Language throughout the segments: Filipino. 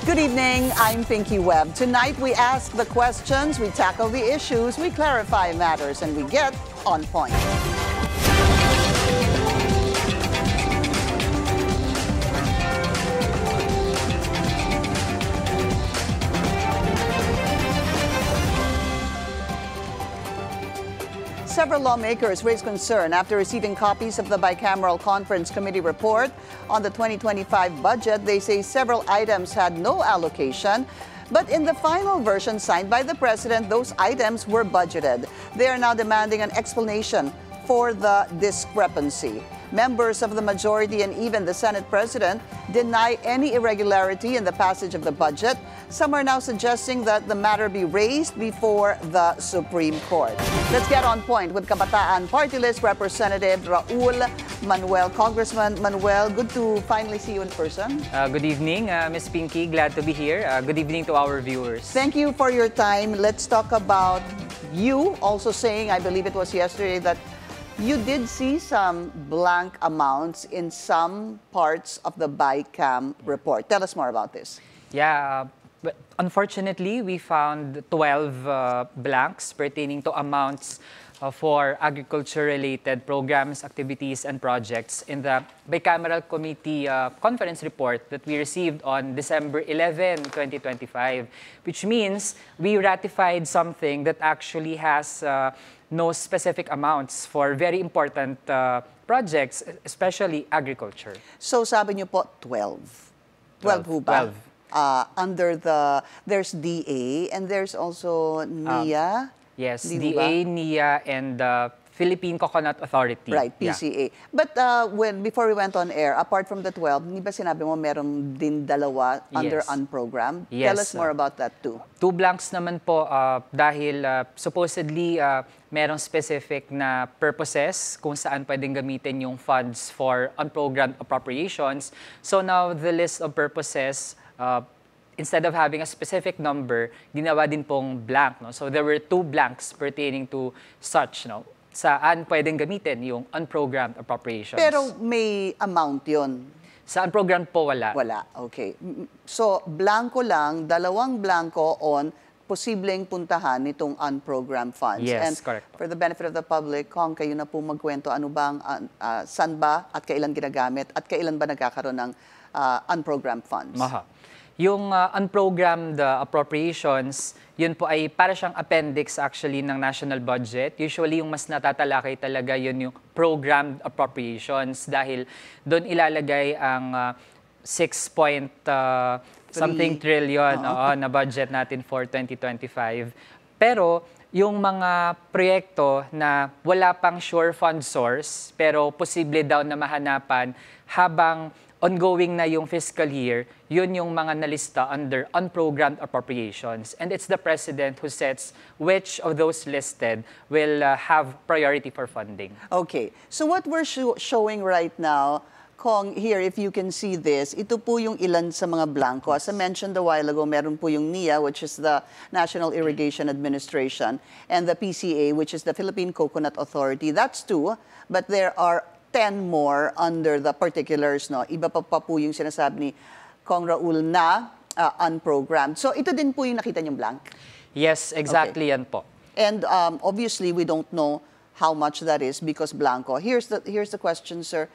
Good evening, I'm Pinky Webb. Tonight we ask the questions, we tackle the issues, we clarify matters, and we get on point. Several lawmakers raised concern after receiving copies of the Bicameral Conference Committee report on the 2025 budget. They say several items had no allocation, but in the final version signed by the President, those items were budgeted. They are now demanding an explanation for the discrepancy. Members of the majority and even the Senate President deny any irregularity in the passage of the budget. Some are now suggesting that the matter be raised before the Supreme Court. Let's get on point with Kabataan Party List Representative Raul Manuel. Congressman Manuel, good to finally see you in person. Good evening, Ms. Pinky. Glad to be here. Good evening to our viewers. Thank you for your time. Let's talk about you also saying, I believe it was yesterday, that you did see some blank amounts in some parts of the BICAM report. Tell us more about this. Yeah, but unfortunately, we found 12 blanks pertaining to amounts for agriculture-related programs, activities, and projects in the Bicameral Committee Conference report that we received on December 11, 2025, which means we ratified something that actually has no specific amounts for very important projects, especially agriculture. So sabi niyo po 12. 12 ho ba? 12. There's DA and there's also NIA. Yes, DA, NIA, and Philippine Coconut Authority. Right, PCA. Yeah. But before we went on air, apart from the 12, hindi ba sinabi mo meron din dalawa under unprogrammed? Yes. Tell us more about that too. 2 blanks naman po dahil supposedly merong specific na purposes kung saan pwedeng gamitin yung funds for unprogrammed appropriations. So now the list of purposes, instead of having a specific number, ginawa din pong blank. No? So there were 2 blanks pertaining to such, no? Saan pwedeng gamitin yung unprogrammed appropriations. Pero may amount yon. Sa unprogrammed po, wala. Wala, okay. So, blanco lang, 2 blanco on posibleng puntahan nitong unprogrammed funds. Yes, and correct. For the benefit of the public, Kong, kayo na po magkwento, ano bang, saan ba at kailan ginagamit at kailan ba nagkakaroon ng unprogrammed funds? Yung unprogrammed appropriations, yun po ay para siyang appendix actually ng national budget. Usually yung mas natatalakay talaga yun yung programmed appropriations dahil doon ilalagay ang 6 trillion na budget natin for 2025. Pero yung mga proyekto na wala pang sure fund source pero posible daw na mahanapan habang ongoing na yung fiscal year, yun yung mga nalista under unprogrammed appropriations. And it's the President who sets which of those listed will have priority for funding. Okay. So what we're showing right now, Kong, here, if you can see this, ito po yung ilan sa mga blanco. As I mentioned a while ago, meron po yung NIA, which is the National Irrigation Administration, and the PCA, which is the Philippine Coconut Authority. That's 2, but there are 10 more under the particulars, no? Iba pa po yung sinasabi ni Kong Raul na unprogrammed. So ito din po yung nakita niyong blank? Yes, exactly. Yan po. And obviously, we don't know how much that is because blanco. Here's the question, sir.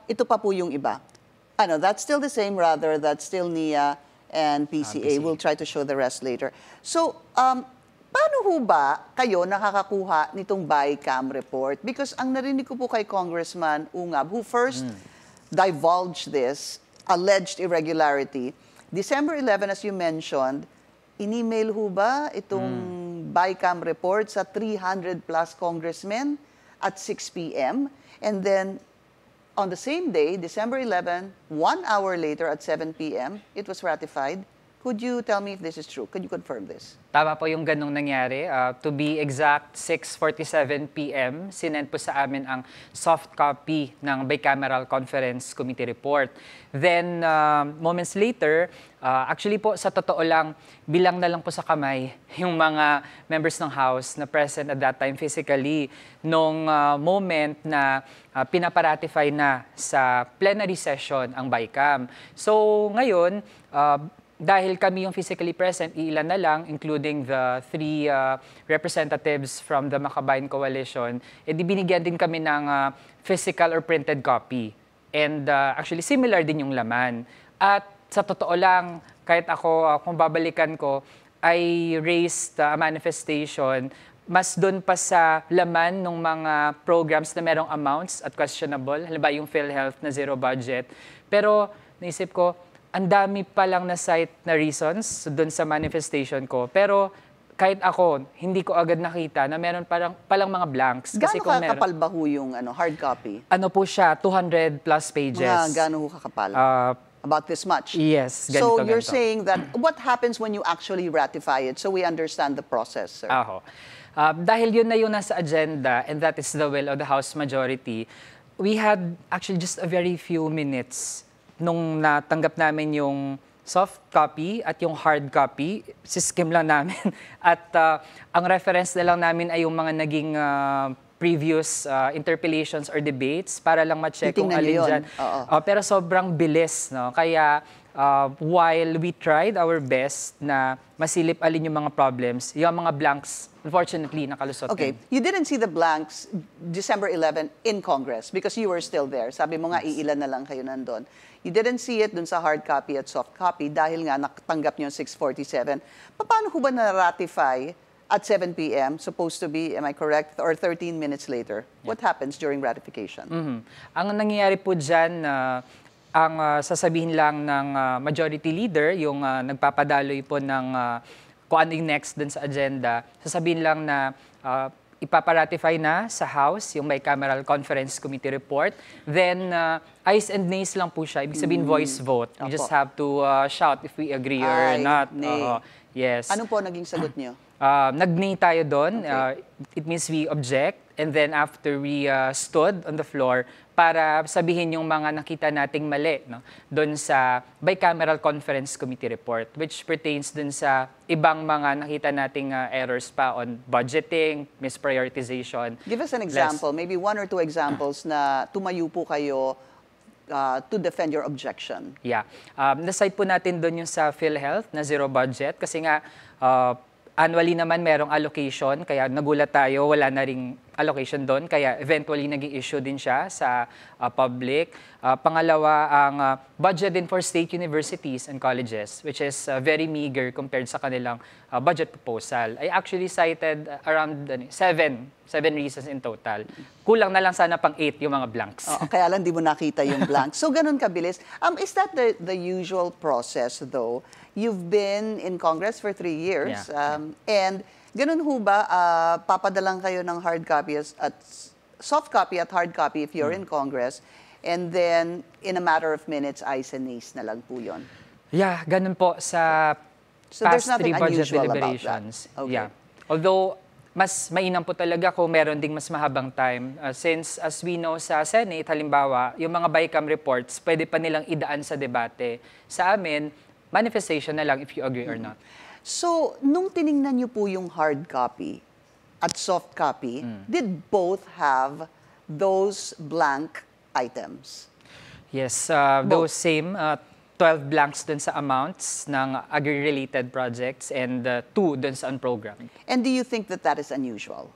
Ito pa po yung iba. Ano, that's still the same, rather, that's still NIA and PCA. We'll try to show the rest later. So, paano ho ba kayo nakakakuha nitong BICAM report? Because ang narinig ko po kay Congressman Ungab, who first divulged this alleged irregularity, December 11, as you mentioned, in-email ho ba itong BICAM report sa 300 plus congressmen at 6 p.m. And then, on the same day, December 11, 1 hour later at 7 p.m., it was ratified. Could you tell me if this is true? Could you confirm this? Tama po yung ganong nangyari. To be exact, 6:47 p.m., sinend po sa amin ang soft copy ng Bicameral Conference Committee report. Then, moments later, actually po, sa totoo lang, bilang na lang po sa kamay yung mga members ng House na present at that time physically nung moment na pinaparatify na sa plenary session ang BICAM. So, ngayon, dahil kami yung physically present, ilan na lang, including the 3 representatives from the Makabayan Coalition, edi binigyan din kami ng physical or printed copy. And actually, similar din yung laman. At sa totoo lang, kahit ako, kung babalikan ko, I raised a manifestation mas doon pa sa laman ng mga programs na merong amounts at questionable. Halimbawa yung PhilHealth na zero budget. Pero naisip ko, ang dami pa lang na cite na reasons doon sa manifestation ko. Pero kahit ako, hindi ko agad nakita na meron palang mga blanks. Kasi Gaano kakapal ba ho yung hard copy? Ano po siya, 200 plus pages. Gaano ho kakapal? About this much? Yes, So ganito, you're ganito. saying that what happens when you actually ratify it so we understand the process, sir? Aho. Dahil yun na yung nasa agenda and that is the will of the House majority, we had actually just a very few minutes nung natanggap namin yung soft copy at yung hard copy. Siskim lang namin. At ang reference na lang namin ay yung mga naging previous interpellations or debates para lang ma-check kung Titingnan alin niyo yun. dyan. Oo. Pero sobrang bilis. No? Kaya while we tried our best na masilip alin yung mga problems, yung mga blanks, unfortunately, nakalusot Okay, din. you didn't see the blanks December 11 in Congress because you were still there. Sabi mo nga, iilan na lang kayo nandun. You didn't see it dun sa hard copy at soft copy dahil nga nakatanggap niyo 647. Paano ho ba na-ratify at 7 p.m., supposed to be, am I correct, or 13 minutes later? What happens during ratification? Ang nangyayari po dyan, ang sasabihin lang ng majority leader, yung nagpapadaloy po ng kung ano yung next dun sa agenda, sasabihin lang na ipaparatify na sa House yung bicameral conference committee report. Then, ayes and nays lang po siya. Ibig sabihin, voice vote. You just Opo. have to shout if we agree or Aye, not. nay. Yes. Ano po naging sagot niyo? Nag-nay tayo doon. Okay. It means we object. And then after we stood on the floor para sabihin yung mga nakita nating mali doon sa bicameral conference committee report, which pertains doon sa ibang mga nakita nating errors pa on budgeting, misprioritization. Give us an example, maybe 1 or 2 examples na tumayo po kayo to defend your objection. Yeah. Na-cite po natin doon yung sa PhilHealth na zero budget kasi nga annually naman merong allocation, kaya nagulat tayo, wala na ring allocation doon, kaya eventually naging issue din siya sa public. Pangalawa, ang budget din for state universities and colleges, which is very meager compared sa kanilang budget proposal. I actually cited around 7 reasons in total. Kulang na lang sana pang 8 yung mga blanks. Oo, kaya lang di mo nakita yung blank. So ganun kabilis. Is that the usual process though? You've been in Congress for 3 years. Yeah. And ganun ho ba, papadalang kayo ng hard copy at soft copy at hard copy if you're in Congress, and then in a matter of minutes, ayes and nays na lang po yun. Yeah, ganun po sa So there's past 3 nothing budget unusual about that. deliberations. Okay. Yeah. Although, mas mainam po talaga kung meron ding mas mahabang time. Since, as we know sa Senate, halimbawa, yung mga BICAM reports, pwede pa nilang idaan sa debate. Sa amin, manifestation na lang if you agree or not. So, nung tiningnan niyo po yung hard copy at soft copy, did both have those blank items? Yes, those same 12 blanks dun sa amounts ng agri-related projects and 2 dun sa unprogrammed. And do you think that that is unusual?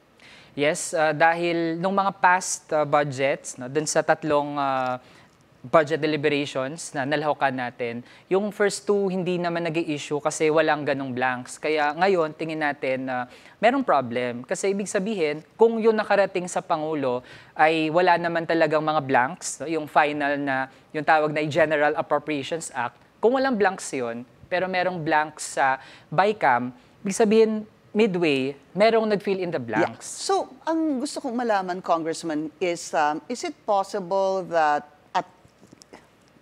Yes, dahil nung mga past budgets, dun sa 3 budget deliberations na nalahukan natin, yung first 2 hindi naman nag-i-issue kasi walang ganong blanks. Kaya ngayon, tingin natin na merong problem. Kasi ibig sabihin, kung yung nakarating sa Pangulo ay wala naman talagang mga blanks, yung final na, yung tawag na General Appropriations Act, kung walang blanks yun, pero merong blanks sa BICAM, ibig sabihin, midway, merong nag-fill in the blanks. So, ang gusto kong malaman, Congressman, is it possible that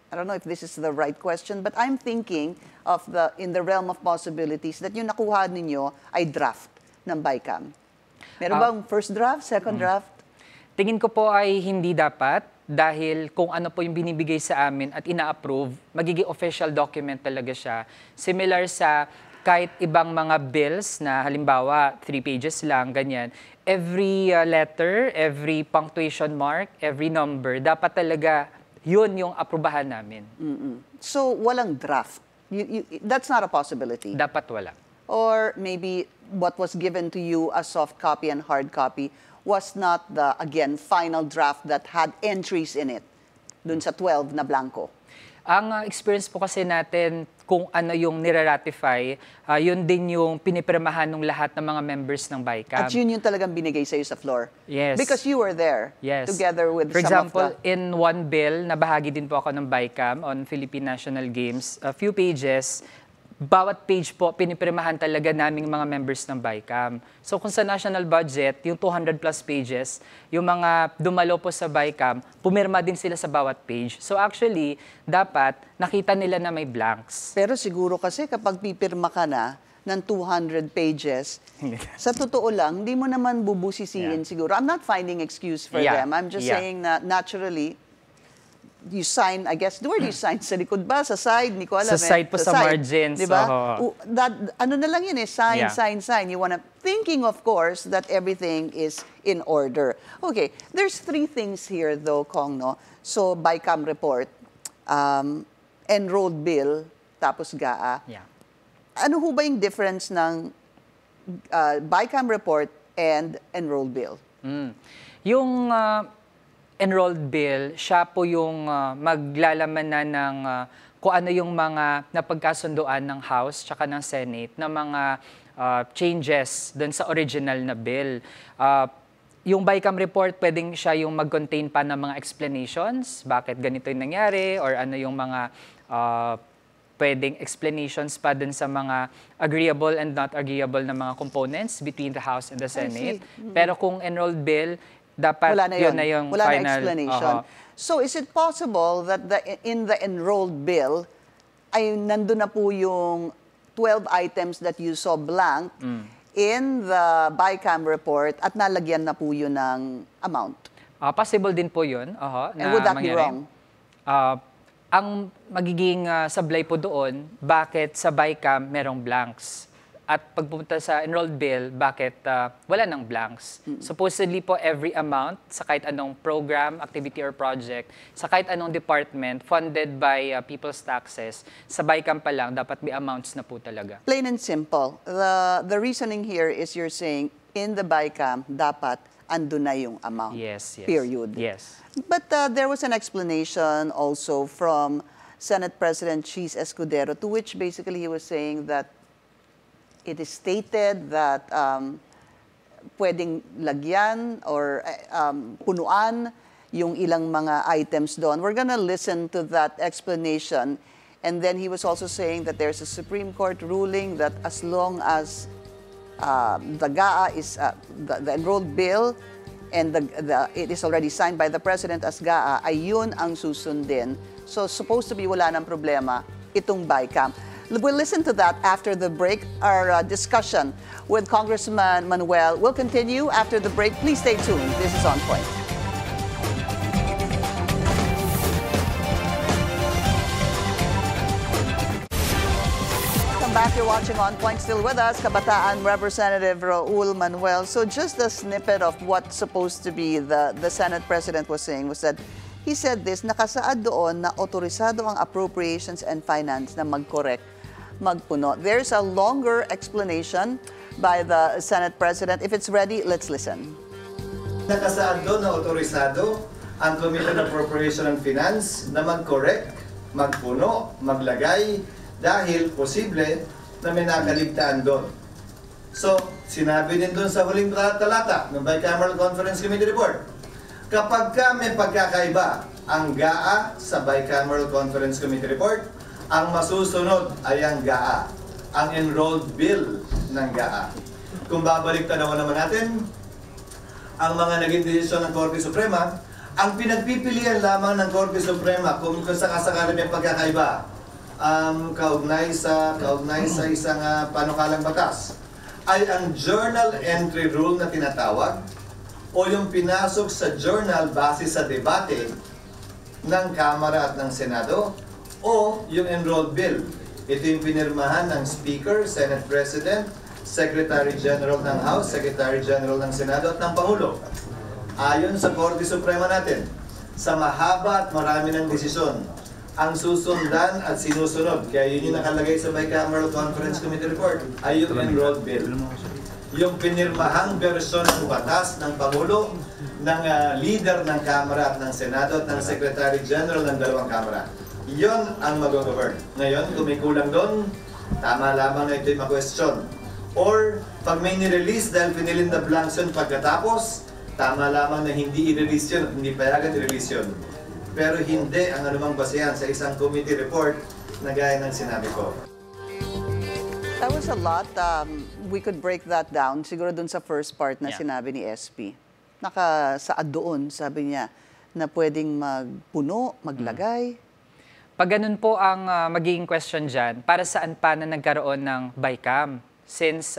I don't know if this is the right question, but I'm thinking of in the realm of possibilities that yung nakuha ninyo ay draft ng BICAM. Meron bang first draft, second draft? Tingin ko po ay hindi dapat dahil kung ano po yung binibigay sa amin at ina-approve, magiging official document talaga siya. Similar sa kahit ibang mga bills na halimbawa 3 pages lang, ganyan. Every letter, every punctuation mark, every number, dapat talaga yun yung aprubahan namin. So, walang draft That's not a possibility. Dapat wala. Or maybe what was given to you as soft copy and hard copy was not the, again, final draft that had entries in it, dun sa 12 na blanco. Ang experience po kasi natin kung ano yung nire-ratify, yun din yung pinipirmahan ng lahat ng mga members ng BICAM. At yun yung talagang binigay sa'yo sa floor. Yes. Because you were there. Yes. Together with For some example, of the... in one bill, nabahagi din po ako ng BICAM on Philippine National Games, a few pages, bawat page po, pinipirmahan talaga naming mga members ng BICAM. So kung sa national budget, yung 200 plus pages, yung mga dumalo po sa BICAM, pumirma din sila sa bawat page. So actually, dapat nakita nila na may blanks. Pero siguro kasi kapag pipirma ka na ng 200 pages, sa totoo lang, hindi mo naman bubusisiin siguro. I'm not finding excuse for them. I'm just saying na naturally, you sign, I guess, where do you sign? Sa likod ba? Sa side? Hindi ko alam. Sa side po, sa margins. Diba? Oh. Ano na lang yun eh, sign, sign. You wanna, thinking of course that everything is in order. Okay, there's 3 things here though, Kong, no? So, BICAM report, enrolled bill, tapos GAA. Yeah. Ano ho ba yung difference ng BICAM report and enrolled bill? Yung enrolled bill, siya po yung maglalaman na ng kung ano yung mga napagkasunduan ng House tsaka ng Senate na mga changes dun sa original na bill. Yung BICAM report, pwedeng siya yung mag-contain pa ng mga explanations, bakit ganito yung nangyari, or ano yung mga pwedeng explanations pa dun sa mga agreeable and not agreeable na mga components between the House and the Senate. Pero kung enrolled bill, dapat wala na yun na yung wala final. na explanation. So is it possible that in the enrolled bill ay nandun na po yung 12 items that you saw blank in the BICAM report at nalagyan na po yun ng amount? Possible din po yun. And would that be wrong? Ang magiging sablay po doon, bakit sa BICAM merong blanks? At pagpunta sa enrolled bill, bakit wala ng blanks? Supposedly po, every amount sa kahit anong program, activity, or project, sa kahit anong department funded by people's taxes, sa BICAM pa lang, dapat may amounts na po talaga. Plain and simple. The reasoning here is you're saying, in the BICAM, dapat andun na yung amount. Yes, yes. Period. Yes. But there was an explanation also from Senate President Cheese Escudero, to which basically he was saying that it is stated that pwedeng lagyan or punuan yung ilang mga items doon. We're gonna listen to that explanation. And then he was also saying that there's a Supreme Court ruling that as long as the GAA is the enrolled bill and it is already signed by the President as GAA, ay yun ang susundin. So supposed to be wala ng problema itong BICAM. We'll listen to that after the break. Our discussion with Congressman Manuel will continue after the break. Please stay tuned. This is On Point. Welcome back. You're watching On Point. Still with us, Kabataan Representative Raul Manuel. So just a snippet of what supposed to be the Senate President was saying was that he said this, nakasaad doon na otorisado ang Appropriations and Finance na mag-correct, magpuno. There's a longer explanation by the Senate President. If it's ready, let's listen. Nakasaad doon na otorisado ang Committee on Appropriation and Finance na mag-correct, magpuno, maglagay dahil posible na may nakaligtaan doon. So, sinabi din doon sa huling talata ng Bicameral Conference Committee report, kapag may pagkakaiba ang GAA sa Bicameral Conference Committee report, ang masusunod ay ang GAA, ang enrolled bill ng GAA. Kung babalik tanawan naman natin, ang mga naging desisyon ng Korte Suprema, ang pinagpipilian lamang ng Korte Suprema kung sakasakali may pagkakaiba, kaugnay sa isang panukalang batas, ay ang journal entry rule na tinatawag o yung pinasok sa journal base sa debate ng Kamara at ng Senado o yung enrolled bill. Ito yung pinirmahan ng Speaker, Senate President, Secretary General ng House, Secretary General ng Senado at ng Pangulo. Ayon sa Korte Suprema natin, sa mahaba at marami ng desisyon ang susundan at sinusunod, kaya yun yung nakalagay sa Bicameral Conference Committee report, ay yung enrolled bill. Yung pinirmahang bersyon ng batas ng Pangulo, ng leader ng Kamara at ng Senado at ng Secretary General ng dalawang Kamara. Yon ang mag-govern. Ngayon, kung may kulang doon, tama lamang na ito'y ma-question. Or, pag may nirelease dahil pinilin na blanks yun pagkatapos, tama lamang na hindi i-release yun at hindi payagan i-release yun. Pero hindi ang anumang basehan sa isang committee report na gaya ng sinabi ko. That was a lot. We could break that down. Siguro dun sa first part na Yeah. sinabi ni SP. Nakasaad doon, sabi niya, na pwedeng magpuno, maglagay. Pag ganun po ang magiging question dyan, para saan pa na nagkaroon ng BICAM? Since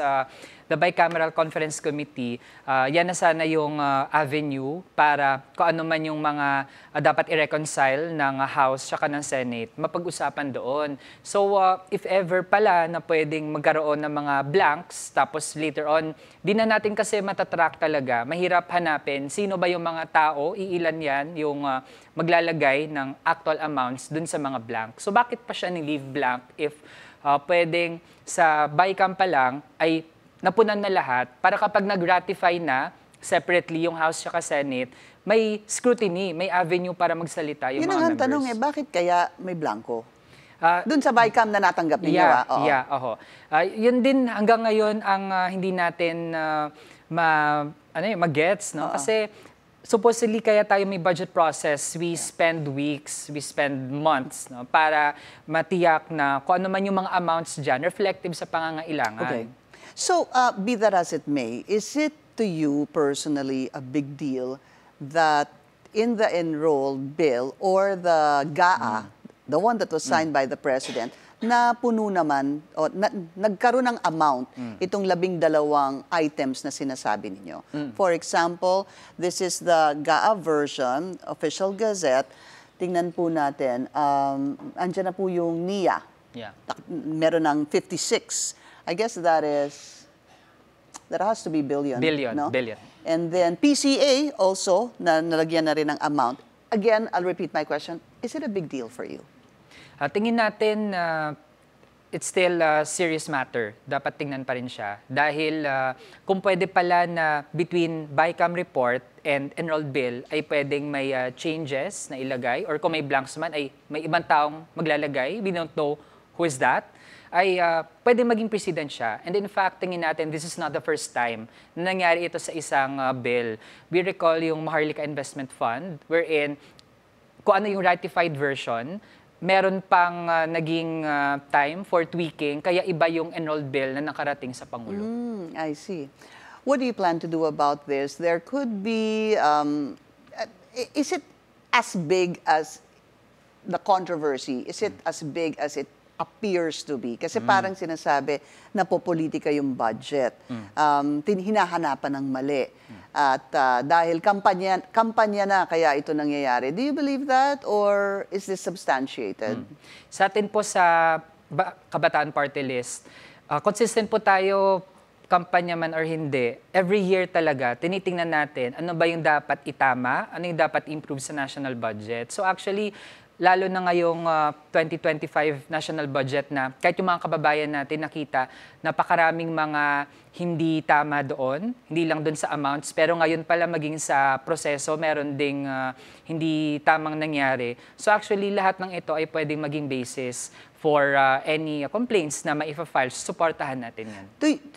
the Bicameral Conference Committee, yan na sana yung avenue para kung ano man yung mga dapat i-reconcile ng House at ng Senate, mapag-usapan doon. So if ever pala na pwedeng magkaroon ng mga blanks, tapos later on, di na natin kasi matatrack talaga. Mahirap hanapin sino ba yung mga tao, iilan yan, yung maglalagay ng actual amounts dun sa mga blank. So bakit pa siya ni-leave blank if pwedeng sa BICAM pa lang ay napunan na lahat para kapag nag-ratify na separately yung House at Senate, may scrutiny, may avenue para magsalita yung Yun mga ang members. tanong bakit kaya may blanco? Ah, Doon sa BICAM na natanggap ninyo, Oo. Yun din hanggang ngayon ang hindi natin mag-gets, no? Oo. Kasi supposedly kaya tayo may budget process, we spend weeks, we spend months, no? Para matiyak na kung ano man yung mga amounts dyan, reflective sa pangangailangan. Okay. So, be that as it may, is it to you personally a big deal that in the enrolled bill or the GAA, the one that was signed by the President, na puno naman, o nagkaroon ng amount itong 12 items na sinasabi ninyo? For example, this is the GAA version, Official Gazette. Tingnan po natin, andyan na po yung NIA. Yeah. Meron ng 56. I guess that has to be billion. Billion, no? billion. And then PCA also, na nalagyan na rin ng amount. Again, I'll repeat my question. Is it a big deal for you? Tingin natin it's still a serious matter. Dapat tingnan pa rin siya. Dahil kung pwede pala na between BICAM report and enrolled bill ay pwedeng may changes na ilagay or kung may blanks man ay may ibang taong maglalagay, we don't know who is that, ay pwede maging precedent siya. And in fact, tingin natin, this is not the first time na nangyari ito sa isang bill. We recall yung Maharlika Investment Fund wherein kung ano yung ratified version, meron pang naging time for tweaking, kaya iba yung enrolled bill na nakarating sa Pangulo. I see. What do you plan to do about this? There could be, is it as big as the controversy? Is it as big as it appears to be? Kasi parang sinasabi na popolitika yung budget. Hinahanapan ng mali. At dahil kampanya na kaya ito nangyayari. Do you believe that or is this substantiated? Sa atin po sa Kabataan Party List, consistent po tayo, kampanya man or hindi. Every year talaga, tinitingnan natin ano ba yung dapat itama, ano yung dapat improve sa national budget. So actually, lalo na ngayong 2025 national budget na kahit yung mga kababayan natin nakita napakaraming mga hindi tama doon, hindi lang doon sa amounts, pero ngayon pala maging sa proseso, meron ding hindi tamang nangyari. So actually, lahat ng ito ay pwedeng maging basis for any complaints na maifa-file, supportahan natin yan.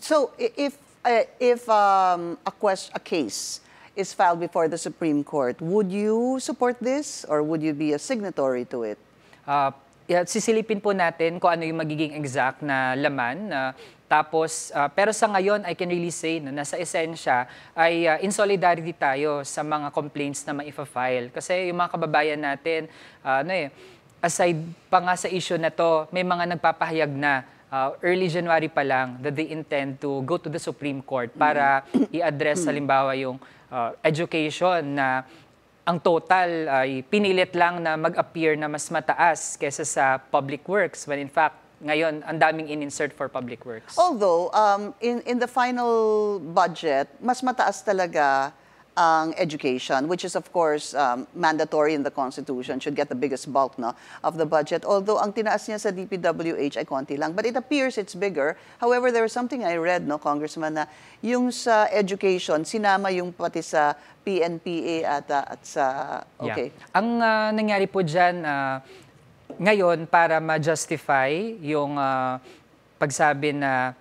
So if a case is filed before the Supreme Court, would you support this or would you be a signatory to it? Sisilipin po natin kung ano yung magiging exact na laman. Pero sa ngayon, I can really say na nasa esensya ay in solidarity tayo sa mga complaints na maifa-file. Kasi yung mga kababayan natin, aside pa nga sa issue na to, may mga nagpapahayag na early January pa lang that they intend to go to the Supreme Court para i-address halimbawa yung education na ang total ay pinilit lang na mag-appear na mas mataas kaysa sa public works when in fact ngayon ang daming in-insert for public works. Although in the final budget, mas mataas talaga ang education, which is of course mandatory in the Constitution, should get the biggest bulk no, of the budget. Although ang tinaas niya sa DPWH ay konti lang. But it appears it's bigger. However, there was something I read, no, Congressman, na yung sa education, sinama yung pati sa PNPA at sa... Okay. Yeah. Ang nangyari po dyan, ngayon, para ma-justify yung pagsabi na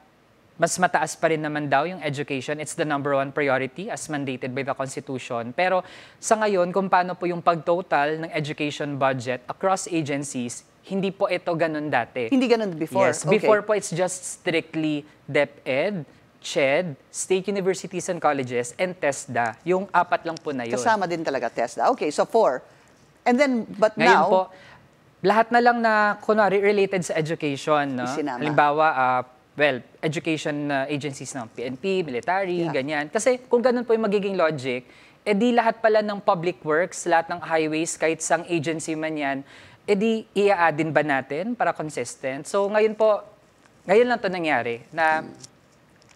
mas mataas pa rin naman daw yung education. It's the #1 priority as mandated by the Constitution. Pero sa ngayon, kung paano po yung pag-total ng education budget across agencies, hindi po ito ganun dati. Hindi ganun before? Yes. Okay. Before po, it's just strictly DepEd, CHED, State Universities and Colleges, and TESDA. Yung 4 lang po na yun. Kasama din talaga TESDA. Okay, so 4. And then, but Ngayon now... po, lahat na lang na, kunwari, related sa education. No? Isinama. Halimbawa, education agencies ng PNP, military, Yeah. ganyan. Kasi kung ganun po yung magiging logic, edi lahat pala ng public works, lahat ng highways, kahit sang agency man yan, edi i-add-in ba natin para consistent? So ngayon po, ngayon lang to nangyari na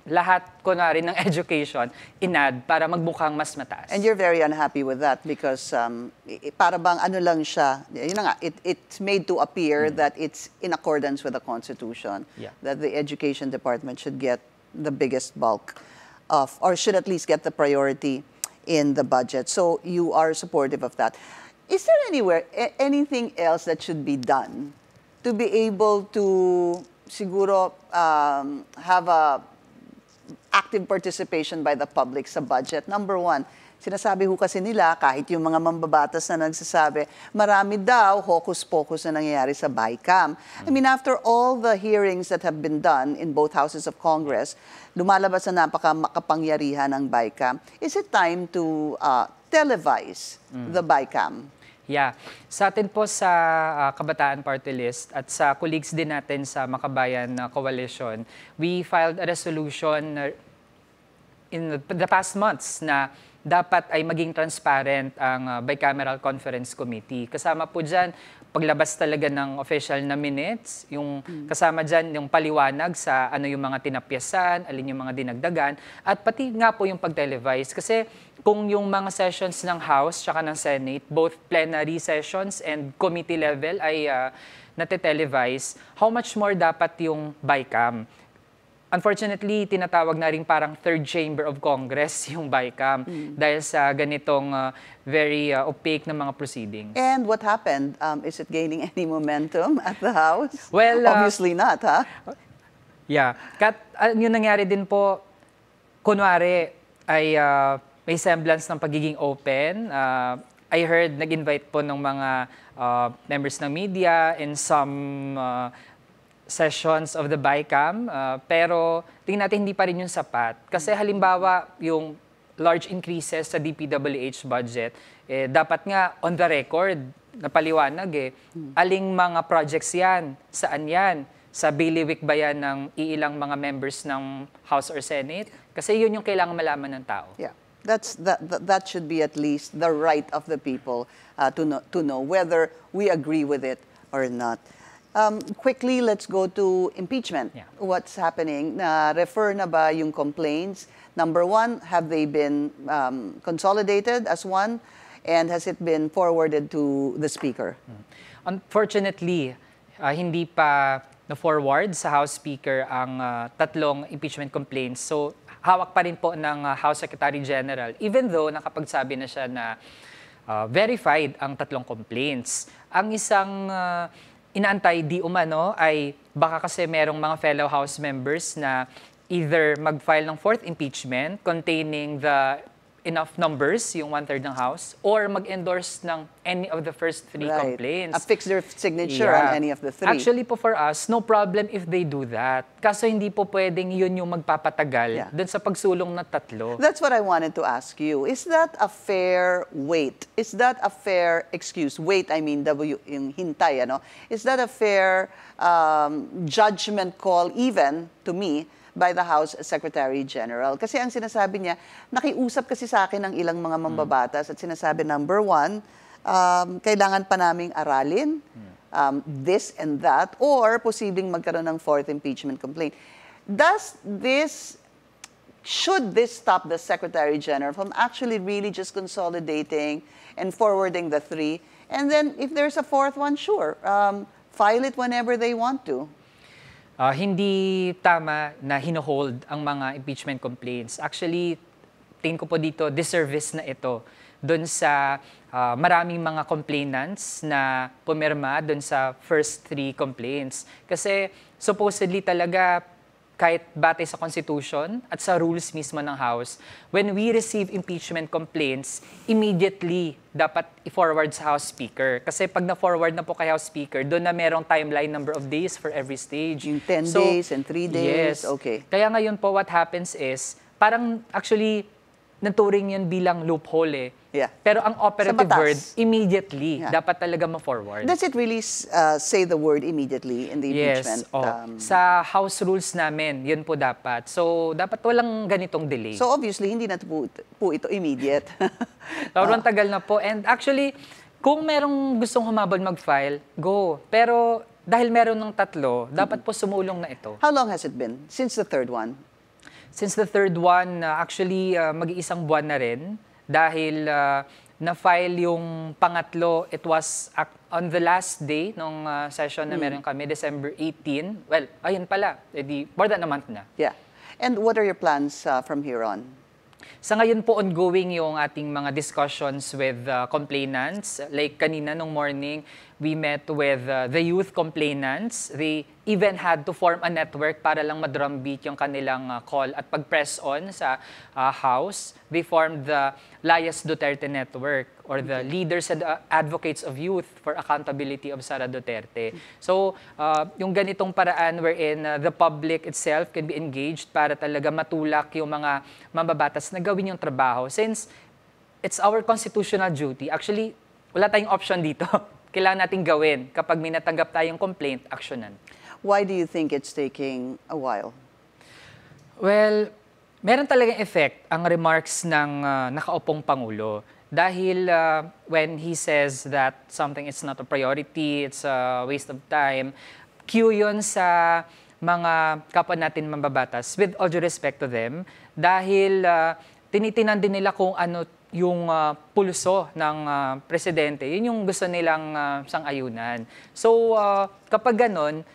lahat, kunwari, ng education, in-add para magmukhang mas mataas. And you're very unhappy with that because para bang ano lang siya, yun na nga, it's made to appear that it's in accordance with the Constitution, Yeah. that the Education Department should get the biggest bulk of, or should at least get the priority in the budget. So you are supportive of that. Is there anything else that should be done to be able to siguro have a active participation by the public sa budget? Number 1, sinasabi ho kasi nila, kahit yung mga mambabatas na nagsasabi, marami daw hocus-pocus na nangyayari sa BICAM. I mean, after all the hearings that have been done in both houses of Congress, lumalabas na makapangyarihan ng BICAM. Is it time to televise the BICAM? Yeah. Sa atin po sa Kabataan Party List at sa colleagues din natin sa Makabayan Coalition, we filed a resolution in the past months na dapat ay maging transparent ang Bicameral Conference Committee. Kasama po dyan, paglabas talaga ng official na minutes, yung kasama dyan yung paliwanag sa ano yung mga tinapyasan, alin yung mga dinagdagan, at pati nga po yung pag-televise. Kasi kung yung mga sessions ng House tsaka ng Senate, both plenary sessions and committee level ay nate-televise, how much more dapat yung BICAM? Unfortunately, tinatawag na rin parang third chamber of Congress yung BICAM dahil sa ganitong very opaque na mga proceedings. And what happened? Is it gaining any momentum at the House? Well, obviously not, ha? Yeah. Yung nangyari din po, kunwari ay may semblance ng pagiging open. I heard nag-invite po ng mga members ng media in some sessions of the BICAM, pero tingnan natin hindi pa rin yung sapat. Kasi halimbawa, yung large increases sa DPWH budget, dapat nga on the record, napaliwanag aling mga projects yan, saan yan, sa bailiwick ba yan ng iilang mga members ng House or Senate? Kasi yun yung kailangan malaman ng tao. Yeah. That should be at least the right of the people to know whether we agree with it or not. Quickly, let's go to impeachment. Yeah. What's happening? Refer na ba yung complaints? Number 1, have they been consolidated as one? And has it been forwarded to the Speaker? Unfortunately, hindi pa na-forward sa House Speaker ang 3 impeachment complaints. So, hawak pa rin po ng House Secretary General, even though nakapagsabi na siya na verified ang 3 complaints. Ang isang inaantay di umano ay baka kasi merong mga fellow House members na either mag-file ng 4th impeachment containing the enough numbers, yung 1/3 ng House, or mag-endorse ng any of the first 3 complaints. Affix their signature Yeah. on any of the 3. Actually po for us, no problem if they do that. Kaso hindi po pwedeng yun yung magpapatagal dun sa pagsulong na 3. That's what I wanted to ask you. Is that a fair wait? Is that a fair excuse? Wait, I mean, yung hintay, ano? Is that a fair judgment call even, to me, by the House Secretary General? Kasi ang sinasabi niya, nakiusap kasi sa akin ng ilang mga mambabatas at sinasabi, number 1, kailangan pa naming aralin this and that, or posibleng magkaroon ng 4th impeachment complaint. Does this should this stop the Secretary General from actually really just consolidating and forwarding the 3? And then if there's a 4th one, sure, file it whenever they want to. Hindi tama na hino-hold ang mga impeachment complaints. Actually, tingin ko po dito, disservice na ito doon sa maraming mga complainants na pumirma doon sa first 3 complaints. Kasi supposedly talaga, kahit batay sa Constitution at sa rules mismo ng House, when we receive impeachment complaints, immediately dapat i-forward sa House Speaker. Kasi pag na-forward na po kay House Speaker, doon na merong timeline number of days for every stage. Yung 10 days and 3 days? Yes. Okay. Kaya ngayon po what happens is, parang actually, naturing yun bilang loophole eh. Yeah. Pero ang operative batas. word, immediately, Yeah. dapat talaga ma-forward. Does it really say the word immediately in the impeachment? Yes. Sa House rules namin, yun po dapat. So, dapat walang ganitong delay. So obviously, hindi na po ito immediate. Sobrang tagal na po. And actually, kung merong gustong humabol mag-file, go. Pero dahil meron ng 3, dapat po sumulong na ito. How long has it been? Since the 3rd one? Since the 3rd one, actually, mag-iisang buwan na rin. Dahil na-file yung pangatlo, it was on the last day nung session na meron kami, December 18. Well, ayun pala, edi, more than a month na. Yeah. And what are your plans from here on? Sa ngayon po, ongoing yung ating mga discussions with complainants. Like kanina nung morning, we met with the youth complainants. They even had to form a network para lang madrumbeat yung kanilang call at pag-press on sa House. They formed the Layas Duterte Network or the Leaders and Advocates of Youth for Accountability of Sara Duterte. So, yung ganitong paraan wherein the public itself can be engaged para talaga matulak yung mga mambabatas na gawin yung trabaho. Since it's our constitutional duty, actually, wala tayong option dito. Kailangan natin gawin. Kapag may natanggap tayong complaint, actionan. Why do you think it's taking a while? Well, meron talagang effect ang remarks ng nakaupong Pangulo. Dahil when he says that something is not a priority, it's a waste of time, cue yun sa mga kapwa natin mambabatas, with all due respect to them, dahil tinitinan din nila kung ano yung pulso ng presidente, yun yung gusto nilang sang-ayunan. So, kapag ganon,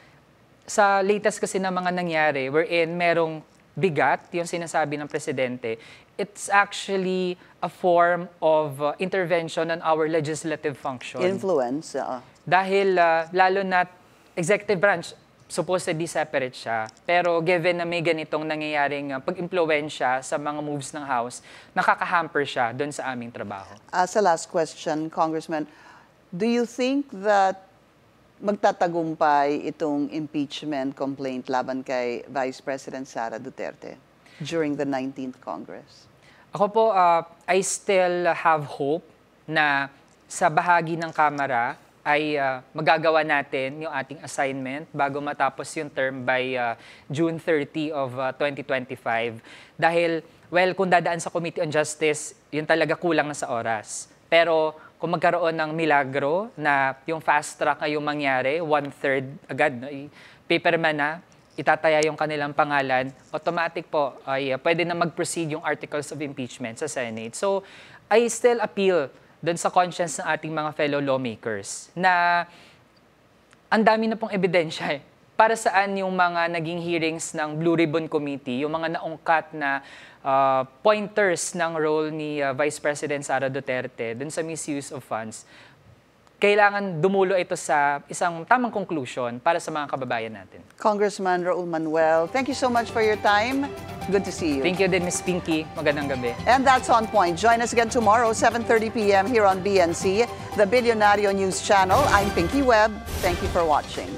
sa latest kasi na mga nangyari, wherein merong bigat, yung sinasabi ng presidente, it's actually a form of intervention on our legislative function. Influence? Dahil lalo na executive branch, supposedly separate siya. Pero given na may ganitong nangyayaring pag-impluwensya sa mga moves ng House, nakaka-hamper siya doon sa aming trabaho. As a last question, Congressman, do you think that magtatagumpay itong impeachment complaint laban kay Vice President Sara Duterte during the 19th Congress? Ako po, I still have hope na sa bahagi ng Kamara ay magagawa natin yung ating assignment bago matapos yung term by June 30 of 2025. Dahil, well, kung dadaan sa Committee on Justice, yun talaga kulang na sa oras. Pero kung magkaroon ng milagro na yung fast track ay yung mangyari, 1/3 agad, no, paperman na, itataya yung kanilang pangalan, automatic po ay pwede na mag-proceed yung articles of impeachment sa Senate. So, I still appeal doon sa conscience ng ating mga fellow lawmakers na ang dami na pong ebidensya para saan yung mga naging hearings ng Blue Ribbon Committee, yung mga naungkat na pointers ng role ni Vice President Sara Duterte doon sa misuse of funds, kailangan dumulo ito sa isang tamang conclusion para sa mga kababayan natin. Congressman Raul Manuel, thank you so much for your time. Good to see you. Thank you din, Ms. Pinky. Magandang gabi. And that's On Point. Join us again tomorrow, 7:30 p.m. here on BNC, the Billionario News Channel. I'm Pinky Webb. Thank you for watching.